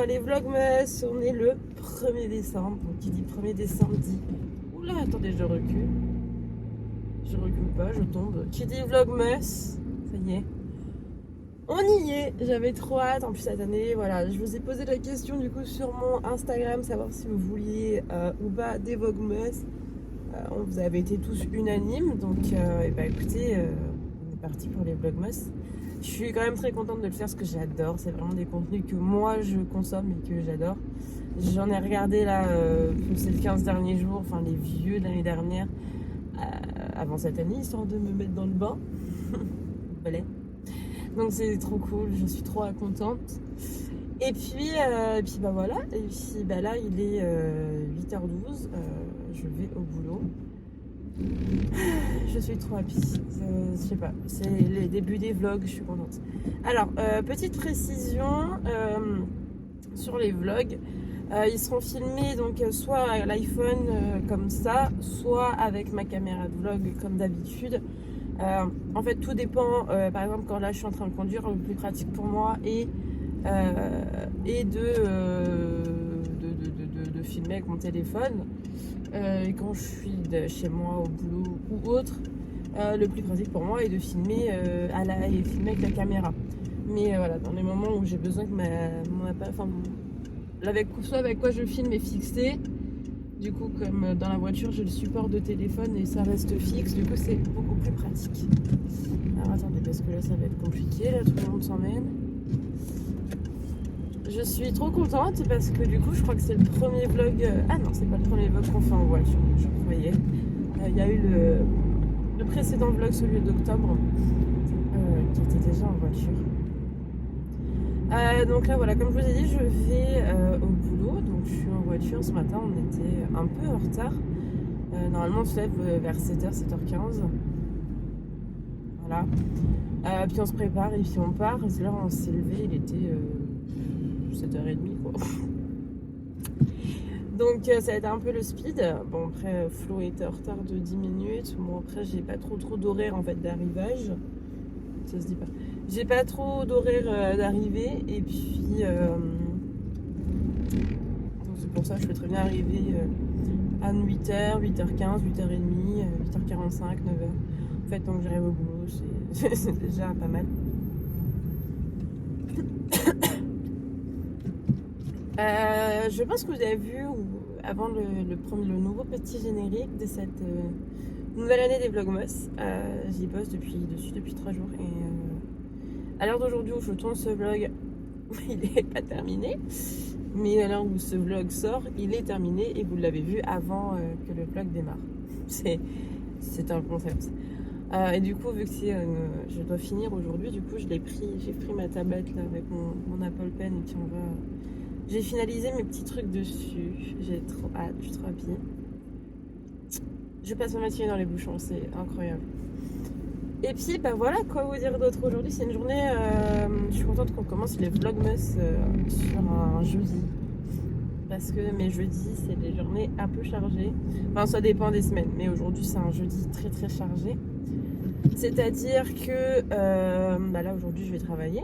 les Vlogmas, on est le 1er décembre. Donc qui dit 1er décembre dit... Oula, attendez, je recule. Je recule pas, je tombe. Qui dit Vlogmas, ça y est. On y est, j'avais trop hâte. En plus cette année, voilà, je vous ai posé la question du coup sur mon Instagram, savoir si vous vouliez ou pas des Vlogmas. Vous avez été tous unanimes, donc écoutez, on est parti pour les Vlogmas. Je suis quand même très contente de le faire parce que j'adore. C'est vraiment des contenus que moi je consomme et que j'adore. J'en ai regardé là, ces 15 derniers jours, enfin les vieux de l'année dernière, avant cette année, histoire de me mettre dans le bain. Voilà. Donc c'est trop cool, je suis trop contente. Et puis bah voilà, et puis bah là il est 8h12, je vais au boulot. Je suis trop happy, je sais pas, c'est les débuts des vlogs, je suis contente. Alors, petite précision sur les vlogs, ils seront filmés donc soit à l'iPhone comme ça, soit avec ma caméra de vlog comme d'habitude. En fait tout dépend, par exemple quand là je suis en train de conduire, le plus pratique pour moi est de filmer avec mon téléphone. Et quand je suis chez moi au boulot ou autre, le plus pratique pour moi est de filmer et filmer avec la caméra. Mais voilà, dans les moments où j'ai besoin que mon appareil, enfin soit avec quoi je filme est fixé. Du coup, comme dans la voiture, j'ai le support de téléphone et ça reste fixe. Du coup, c'est beaucoup plus pratique. Alors attendez, parce que là, ça va être compliqué. Là, tout le monde s'emmène. Je suis trop contente parce que du coup, je crois que c'est le premier vlog. Ah non, c'est pas le premier vlog qu'on fait en voiture. Je croyais. Il y a eu le précédent vlog, celui d'octobre, qui était déjà en voiture. Donc là, voilà, comme je vous ai dit, je vais au boulot. Donc, je suis en voiture. Ce matin, on était un peu en retard. Normalement, on se lève vers 7h, 7h15. Voilà. Puis on se prépare et puis on part. Et là, on s'est levé. Il était 7h30, quoi. Donc, ça a été un peu le speed. Bon, après, Flo était en retard de 10 minutes. Bon, après, j'ai pas trop d'horaire en fait d'arrivage. Ça se dit pas. J'ai pas trop d'horaire d'arrivée et puis donc c'est pour ça que je peux très bien arriver à 8h, 8h15, 8h30, 8h45, 9h. En fait, tant que j'arrive au boulot, c'est déjà pas mal. Je pense que vous avez vu avant le nouveau petit générique de cette nouvelle année des Vlogmas. J'y bosse depuis 3 jours et à l'heure d'aujourd'hui où je tourne ce vlog, il n'est pas terminé. Mais à l'heure où ce vlog sort, il est terminé et vous l'avez vu avant que le vlog démarre. C'est un concept. Et du coup, vu que je dois finir aujourd'hui, du coup, j'ai pris ma tablette là avec mon Apple Pen et puis j'ai finalisé mes petits trucs dessus. J'ai trop hâte, je suis trop happy. Je passe ma matinée dans les bouchons, c'est incroyable. Et puis bah voilà, quoi vous dire d'autre aujourd'hui, c'est une journée, je suis contente qu'on commence les Vlogmas sur un jeudi. Parce que mes jeudis, c'est des journées un peu chargées. Enfin, ça dépend des semaines, mais aujourd'hui, c'est un jeudi très très chargé. C'est-à-dire que là, aujourd'hui, je vais travailler.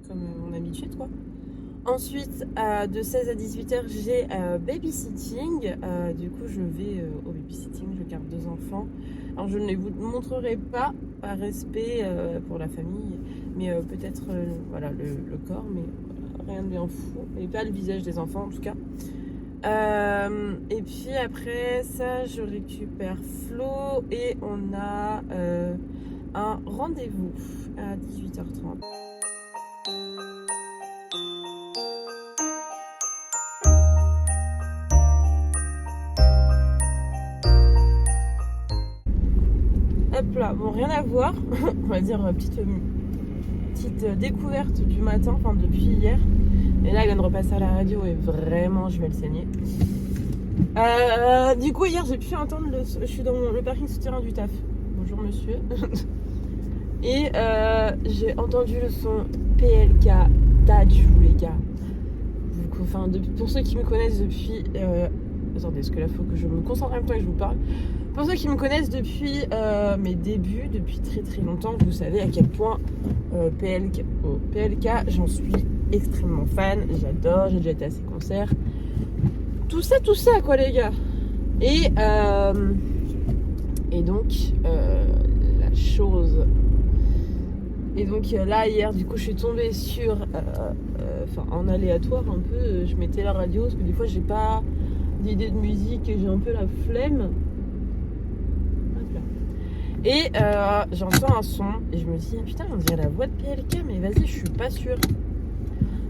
Comme mon habitude, quoi. Ensuite, de 16 à 18h, j'ai babysitting. Du coup, je vais au babysitting, je garde 2 enfants. Alors, je ne les vous montrerai pas par respect pour la famille, mais peut-être voilà, le corps, mais rien de bien fou. Et pas le visage des enfants, en tout cas. Et puis après ça, je récupère Flo et on a un rendez-vous à 18h30. Hop là, bon, rien à voir, on va dire petite découverte du matin, enfin depuis hier. Et là, elle vient de repasser à la radio et vraiment, je vais le saigner. Du coup, hier, j'ai pu entendre je suis dans le parking souterrain du taf. Bonjour monsieur. Et j'ai entendu le son PLK Tadjou, les gars. Donc, enfin, pour ceux qui me connaissent depuis attendez, parce que là, il faut que je me concentre en même temps que je vous parle. Pour ceux qui me connaissent depuis mes débuts, depuis très très longtemps, vous savez à quel point PLK, j'en suis extrêmement fan. J'adore, j'ai déjà été à ses concerts. Tout ça, quoi, les gars. Et donc, la chose... Et donc là, hier, du coup, je suis tombée sur... en aléatoire un peu, je mettais la radio, parce que des fois, j'ai pas d'idée de musique et j'ai un peu la flemme. Et j'entends un son et je me dis, ah, putain, on dirait la voix de PLK, mais vas-y, je suis pas sûre.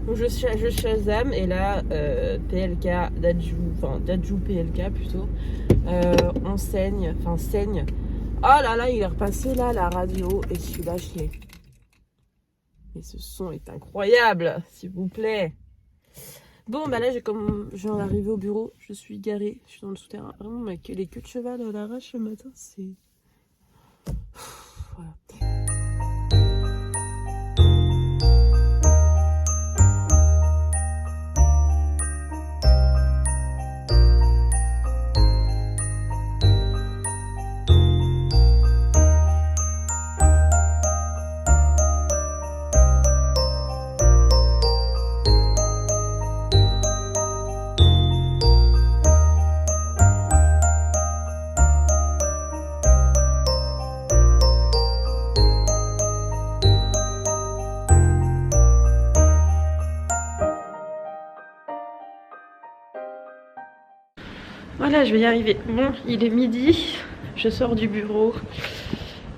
Donc je Shazam et là, PLK, Dadju PLK plutôt, on saigne. Oh là là, il est repassé là, la radio, et celui-là, je l'ai. Mais ce son est incroyable, s'il vous plaît. Bon, bah là, je viens d'arriver au bureau, je suis garée, je suis dans le souterrain. Vraiment, mec, les queues de cheval à l'arrache ce matin, c'est... Voilà. Voilà, je vais y arriver. Bon, il est midi, je sors du bureau,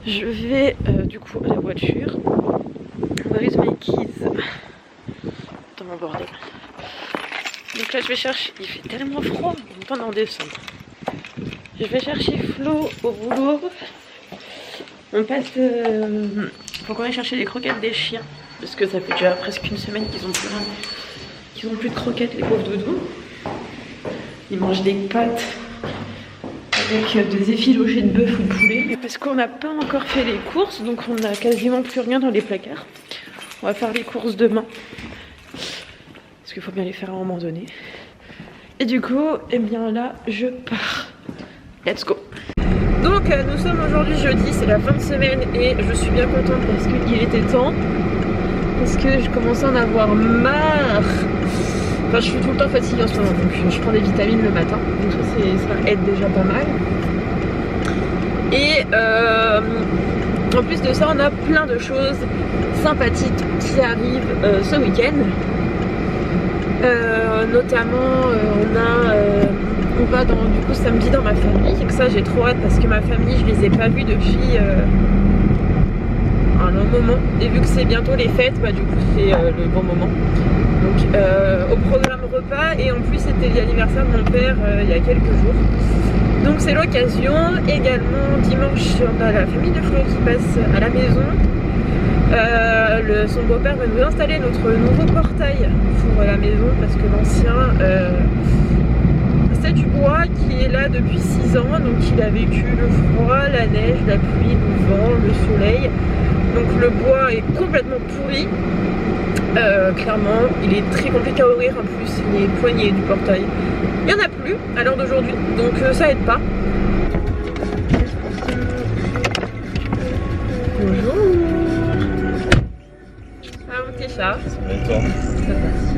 je vais du coup à la voiture. Where is my keys? Dans mon bordel. Donc là, je vais chercher. Il fait tellement froid, on est en décembre. Je vais chercher Flo au boulot. On passe. Faut qu'on aille chercher des croquettes des chiens. Parce que ça fait déjà presque une semaine qu'ils ont plus de croquettes, les pauvres doudous. Ils mangent des pâtes avec des effilochés de bœuf ou de poulet. Et parce qu'on n'a pas encore fait les courses, donc on n'a quasiment plus rien dans les placards. On va faire les courses demain. Parce qu'il faut bien les faire à un moment donné. Et du coup, eh bien là, je pars. Let's go. Donc nous sommes aujourd'hui jeudi, c'est la fin de semaine et je suis bien contente parce qu'il était temps. Parce que je commençais à en avoir marre. Enfin, je suis tout le temps fatiguée en ce moment, donc je prends des vitamines le matin, donc ça aide déjà pas mal. Et en plus de ça, on a plein de choses sympathiques qui arrivent ce week-end. Notamment, on va du coup samedi dans ma famille, et que ça j'ai trop hâte parce que ma famille, je les ai pas vus depuis un long moment. Et vu que c'est bientôt les fêtes, bah du coup c'est le bon moment. Donc au programme repas et en plus c'était l'anniversaire de mon père il y a quelques jours. Donc c'est l'occasion. Également dimanche on a la famille de Flo qui passe à la maison. Son beau-père va nous installer notre nouveau portail pour la maison parce que l'ancien c'est du bois qui est là depuis 6 ans, donc il a vécu le froid, la neige, la pluie, le vent, le soleil. Donc le bois est complètement pourri. Clairement, il est très compliqué à ouvrir en plus, les poignées du portail. Il n'y en a plus à l'heure d'aujourd'hui, donc ça aide pas. Bonjour. Ah mon petit chat.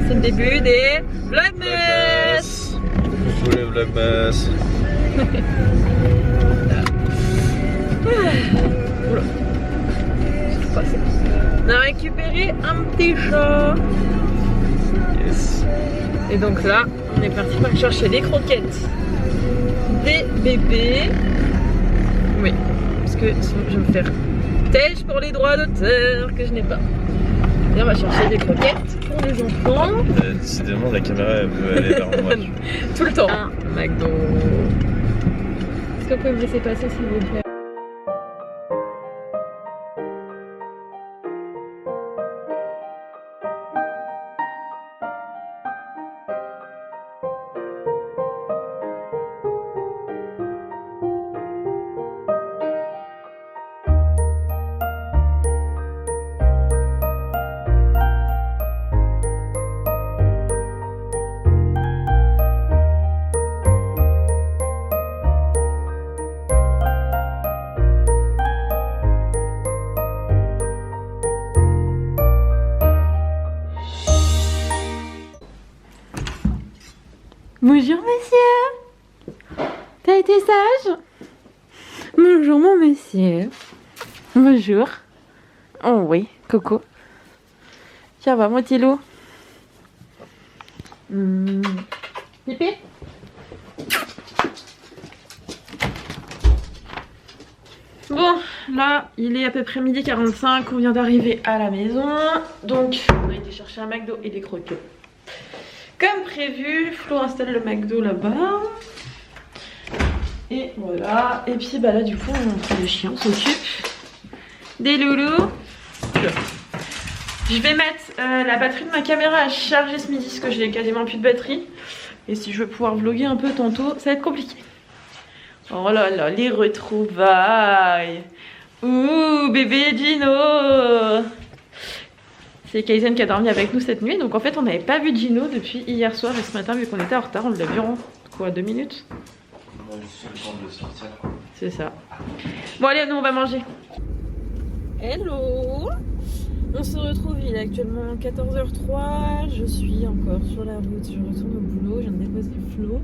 C'est le début des Vlogmas. Coucou les Vlogmas. Oula. C'est passé. On a récupéré un petit chat. Yes. Et donc là, on est parti pour chercher des croquettes. Des bébés. Oui, parce que sinon je vais me faire têche pour les droits d'auteur que je n'ai pas. Et on va chercher des croquettes pour les enfants. Décidément, la caméra elle veut aller vers moi. Tout le temps. Un McDo. Est-ce que vous pouvez me laisser passer s'il vous plaît? Bonjour monsieur. T'as été sage? Bonjour mon monsieur. Bonjour. Oh oui, coucou. Ça va mon petit loup? Pipi? Bon, là, il est à peu près 12h45, on vient d'arriver à la maison. Donc, on a été chercher un McDo et des croquettes. Comme prévu, Flo installe le McDo là-bas. Et voilà. Et puis, bah là, du coup, le chien s'occupe des loulous. Je vais mettre la batterie de ma caméra à charger ce midi, parce que j'ai quasiment plus de batterie. Et si je veux pouvoir vlogger un peu tantôt, ça va être compliqué. Oh là là, les retrouvailles. Ouh, bébé Gino. C'est Kaizen qui a dormi avec nous cette nuit. Donc en fait, on n'avait pas vu Gino depuis hier soir. Et ce matin, vu qu'on était en retard, on l'a vu en quoi, 2 minutes? On a juste le temps de le sortir. C'est ça. Bon allez, nous on va manger. Hello. On se retrouve, il est actuellement 14h03. Je suis encore sur la route. Je retourne au boulot. Je viens de déposer Flo.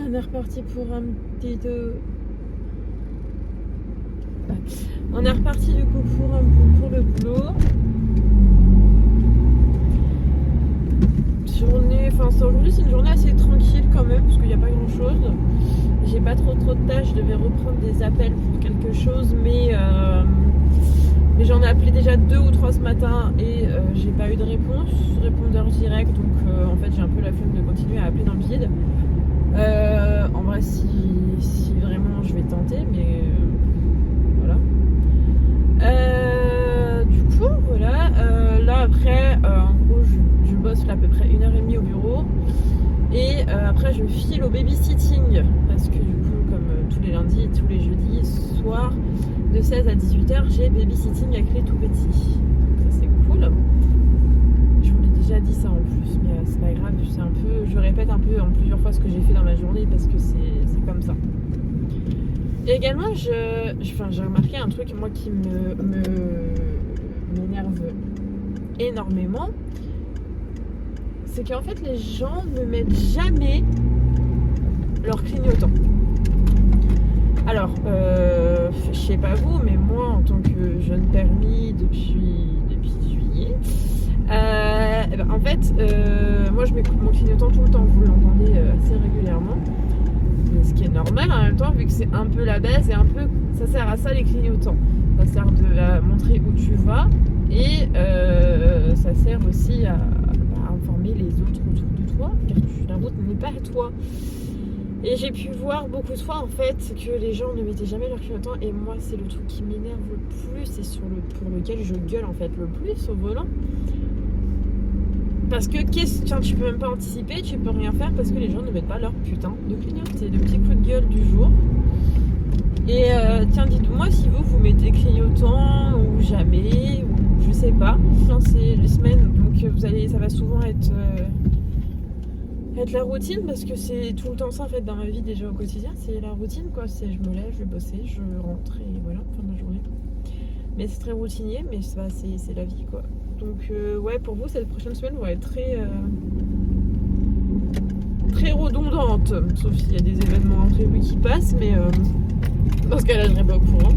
On est reparti pour un petit... On est reparti du coup pour le boulot. Aujourd'hui c'est une journée assez tranquille quand même parce qu'il n'y a pas grand chose. J'ai pas trop de tâches, je devais reprendre des appels pour quelque chose mais j'en ai appelé déjà 2 ou 3 ce matin et j'ai pas eu de réponse, répondeur direct, donc en fait j'ai un peu la flemme de continuer à appeler dans le vide. En vrai si vraiment je vais tenter mais voilà. Du coup voilà, là après en gros je bosse là à peu près 1h30 au bureau et après je file au babysitting parce que du coup comme tous les lundis et tous les jeudis soir de 16 à 18h j'ai babysitting avec les tout petits, donc ça c'est cool. Je vous l'ai déjà dit ça en plus mais c'est pas grave, c'est un peu, je répète un peu en plusieurs fois ce que j'ai fait dans ma journée parce que c'est comme ça. Et également j'ai remarqué un truc moi qui m'énerve énormément, c'est qu'en fait les gens ne mettent jamais leur clignotant. Alors je sais pas vous mais moi en tant que jeune permis depuis juillet en fait moi je mets mon clignotant tout le temps, vous l'entendez assez régulièrement, mais ce qui est normal en même temps vu que c'est un peu la base et un peu ça sert à ça les clignotants, ça sert de montrer où tu vas et ça sert aussi à informer les autres autour de toi car la route n'est pas à toi. Et j'ai pu voir beaucoup de fois en fait que les gens ne mettaient jamais leur clignotant et moi c'est le truc qui m'énerve le plus et pour lequel je gueule en fait le plus au volant. Parce que tu peux même pas anticiper, tu peux rien faire parce que les gens ne mettent pas leur putain de clignotant. C'est le petit coup de gueule du jour. Et tiens, dites-moi si vous mettez clignotant ou jamais, ou je sais pas. C'est les semaines, donc ça va souvent être la routine parce que c'est tout le temps ça en fait dans ma vie déjà au quotidien. C'est la routine quoi, c'est je me lève, je vais bosser, je rentre et voilà, fin de la journée. Mais c'est très routinier, mais c'est la vie quoi. Donc ouais, pour vous cette prochaine semaine va être très redondante, sauf s'il y a des événements imprévus qui passent, mais dans ce cas-là je serai pas au courant.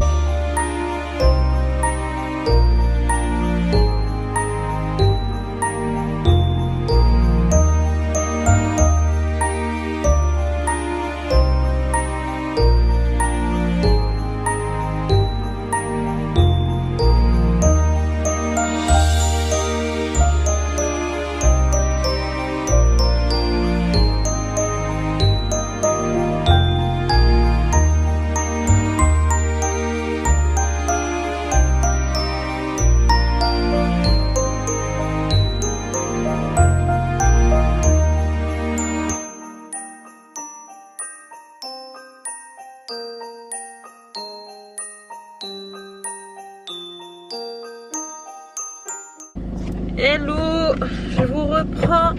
Hello, je vous reprends.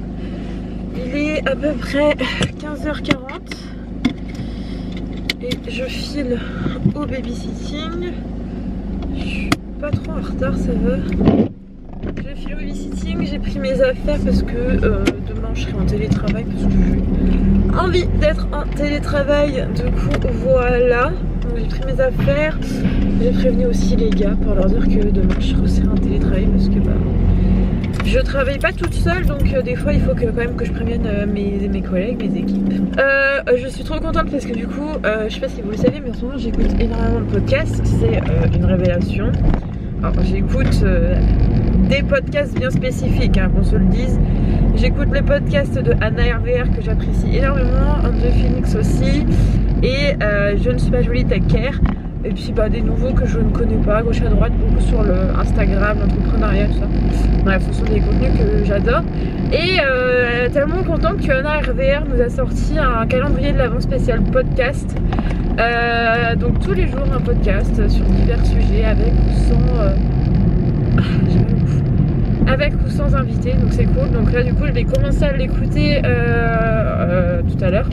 Il est à peu près 15h40 et je file au babysitting. Je suis pas trop en retard, ça va. Je file au babysitting, j'ai pris mes affaires parce que demain je serai en télétravail parce que j'ai envie d'être en télétravail. Du coup voilà, donc j'ai pris mes affaires. J'ai prévenu aussi les gars pour leur dire que demain je serai en télétravail parce que je travaille pas toute seule, donc des fois il faut quand même que je prévienne mes collègues, mes équipes. Je suis trop contente parce que du coup, je sais pas si vous le savez, mais en ce moment j'écoute énormément de podcasts, c'est une révélation. Alors j'écoute des podcasts bien spécifiques, hein, qu'on se le dise. J'écoute les podcasts de Anna RVR que j'apprécie énormément, de Phoenix aussi, et Je ne suis pas jolie Tech Care. Et puis des nouveaux que je ne connais pas, à gauche à droite, beaucoup sur le Instagram, l'entrepreneuriat, tout ça. Bref, ce sont des contenus que j'adore. Et tellement contente que Anna RVR nous a sorti un calendrier de l'avant spécial podcast. Donc tous les jours un podcast sur divers sujets avec ou sans invité, donc c'est cool. Donc là du coup je vais commencer à l'écouter tout à l'heure.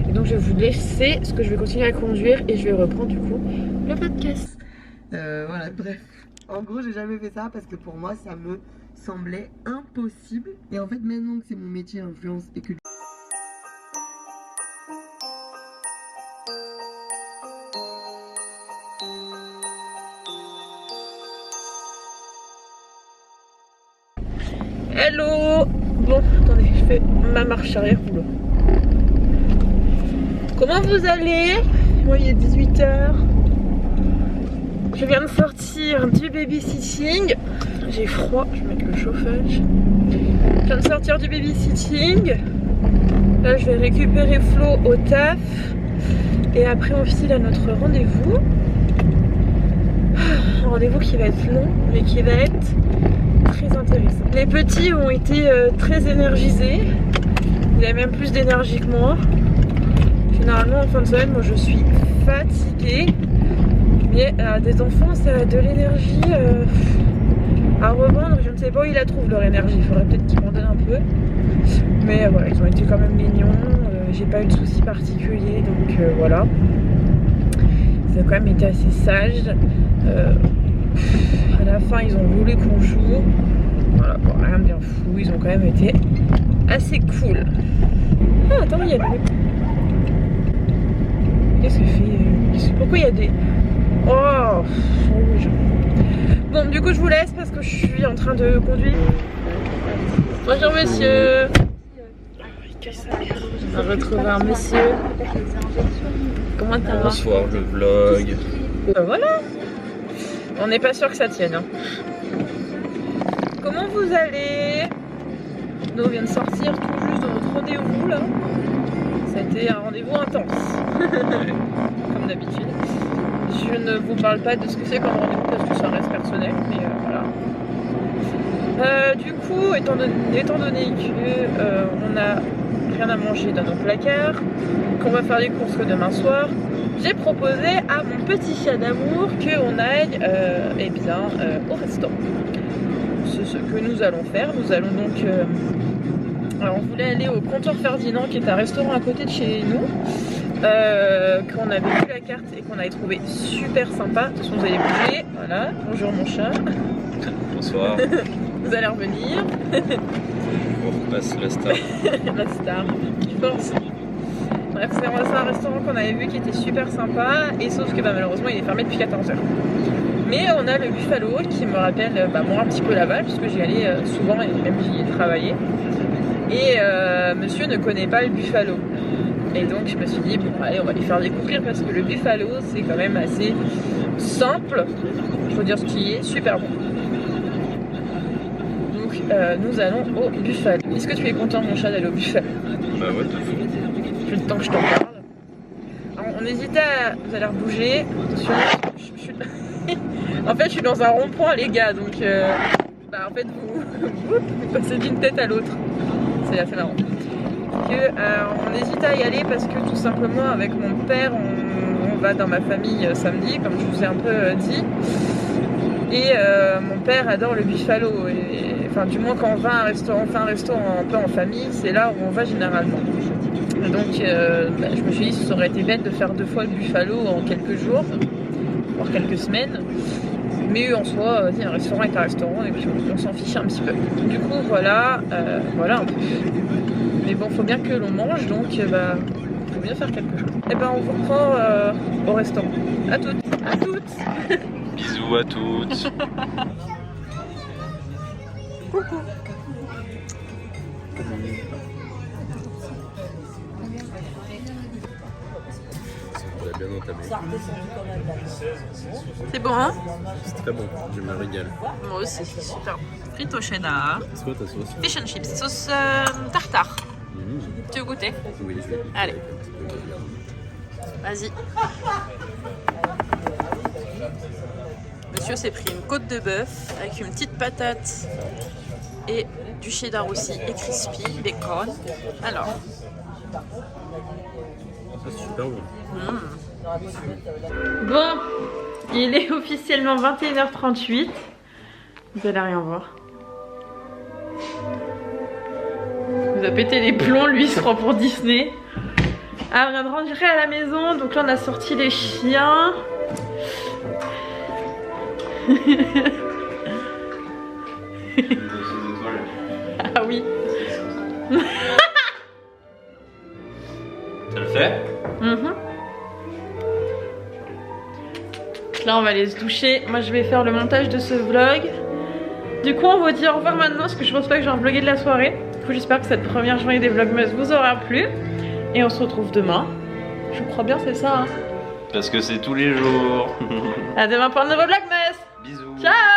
Et donc je vais vous laisser parce que je vais continuer à conduire et je vais reprendre du coup le podcast. Voilà, bref. En gros, j'ai jamais fait ça parce que pour moi, ça me semblait impossible. Et en fait, maintenant que c'est mon métier, influence et culture. Hello. Bon, attendez, je fais ma marche arrière. Oula. Comment vous allez? Moi, il est 18h. Je viens de sortir du babysitting. J'ai froid, je vais mettre le chauffage. Je viens de sortir du babysitting. Là, je vais récupérer Flo au taf. Et après, on file à notre rendez-vous. Un rendez-vous qui va être long, mais qui va être très intéressant. Les petits ont été très énergisés. Ils avaient même plus d'énergie que moi. Généralement, en fin de semaine, moi, je suis fatiguée. Mais des enfants, ça a de l'énergie à revendre. Je ne sais pas où ils la trouvent, leur énergie. Il faudrait peut-être qu'ils m'en donnent un peu. Mais voilà, ils ont été quand même mignons. J'ai pas eu de soucis particuliers. Donc voilà. Ils ont quand même été assez sages. À la fin, ils ont voulu qu'on joue. Voilà, bon, rien de bien fou. Ils ont quand même été assez cool. Ah, attends, il y a des... Qu'est-ce que fait? Pourquoi il y a des... Oh, rouge. Bon, du coup, je vous laisse parce que je suis en train de conduire. Bonjour, monsieur. On va retrouver un monsieur. Comment ça va? Bonsoir, le vlog. Voilà. On n'est pas sûr que ça tienne. Hein. Comment vous allez? Nous, on vient de sortir tout juste de notre rendez-vous là. C'était un rendez-vous intense. Comme d'habitude. Je ne vous parle pas de ce que c'est comme rendez-vous parce que ça reste personnel, mais voilà. Du coup, étant donné que on n'a rien à manger dans nos placards, qu'on va faire les courses que demain soir, j'ai proposé à mon petit chat d'amour qu'on aille au restaurant. C'est ce que nous allons faire. Nous allons donc... alors on voulait aller au Comptoir Ferdinand qui est un restaurant à côté de chez nous. Qu'on avait vu la carte et qu'on avait trouvé super sympa. Attention, vous allez bouger. Voilà, bonjour mon chat. Bonsoir. Vous allez revenir. On repasse la star. La star, je pense. Bref, c'est un restaurant qu'on avait vu qui était super sympa. Et sauf que malheureusement il est fermé depuis 14h. Mais on a le Buffalo qui me rappelle moi un petit peu Laval puisque j'y allais souvent et même j'y ai travaillé. Et monsieur ne connaît pas le Buffalo. Et donc je me suis dit, bon allez, on va les faire découvrir parce que le Buffalo c'est quand même assez simple, il faut dire ce qui est, super bon. Donc nous allons au Buffalo. Est-ce que tu es content mon chat d'aller au Buffalo? Bah ouais, de fou. Depuis le temps que je t'en parle. Alors, on hésitait à... Vous allez rebouger, attention, en fait je suis dans un rond-point les gars, donc en fait vous passez d'une tête à l'autre. C'est assez marrant. On hésitait à y aller parce que tout simplement avec mon père on va dans ma famille samedi comme je vous ai un peu dit et mon père adore le Buffalo et enfin du moins quand on va à un restaurant, on fait un restaurant un peu en famille, c'est là où on va généralement. Donc je me suis dit ça aurait été bête de faire 2 fois le Buffalo en quelques jours, voire quelques semaines. Mais en soi, un restaurant est un restaurant et puis on s'en fiche un petit peu. Du coup, voilà, voilà un peu. Mais bon, faut bien que l'on mange, donc bah, faut bien faire quelque chose. Et ben, on vous reprend au restaurant. À toutes. À toutes. Bisous à toutes. Coucou. On a bien entamé. C'est bon, hein? C'est très bon, je me régale. Moi aussi, c'est super. Frites au cheddar. C'est quoi ta sauce? Fish and chips, sauce tartare. Tu veux goûter? Oui, je vais. Allez. Vas-y. Monsieur s'est pris une côte de bœuf avec une petite patate et du cheddar aussi et crispy, bacon. Alors. C'est super bon. Bon, il est officiellement 21h38. Vous allez rien voir. Il nous a pété les plombs, lui il se prend pour Disney. Ah, on vient de rentrer à la maison, donc là on a sorti les chiens. Ah oui. Ça le fait? Là on va aller se doucher. Moi je vais faire le montage de ce vlog. Du coup on va dire au revoir maintenant parce que je pense pas que j'ai un vlogger de la soirée. Du coup j'espère que cette première journée des Vlogmas vous aura plu. Et on se retrouve demain. Je crois bien c'est ça hein. Parce que c'est tous les jours. À demain pour un nouveau Vlogmas. Bisous. Ciao.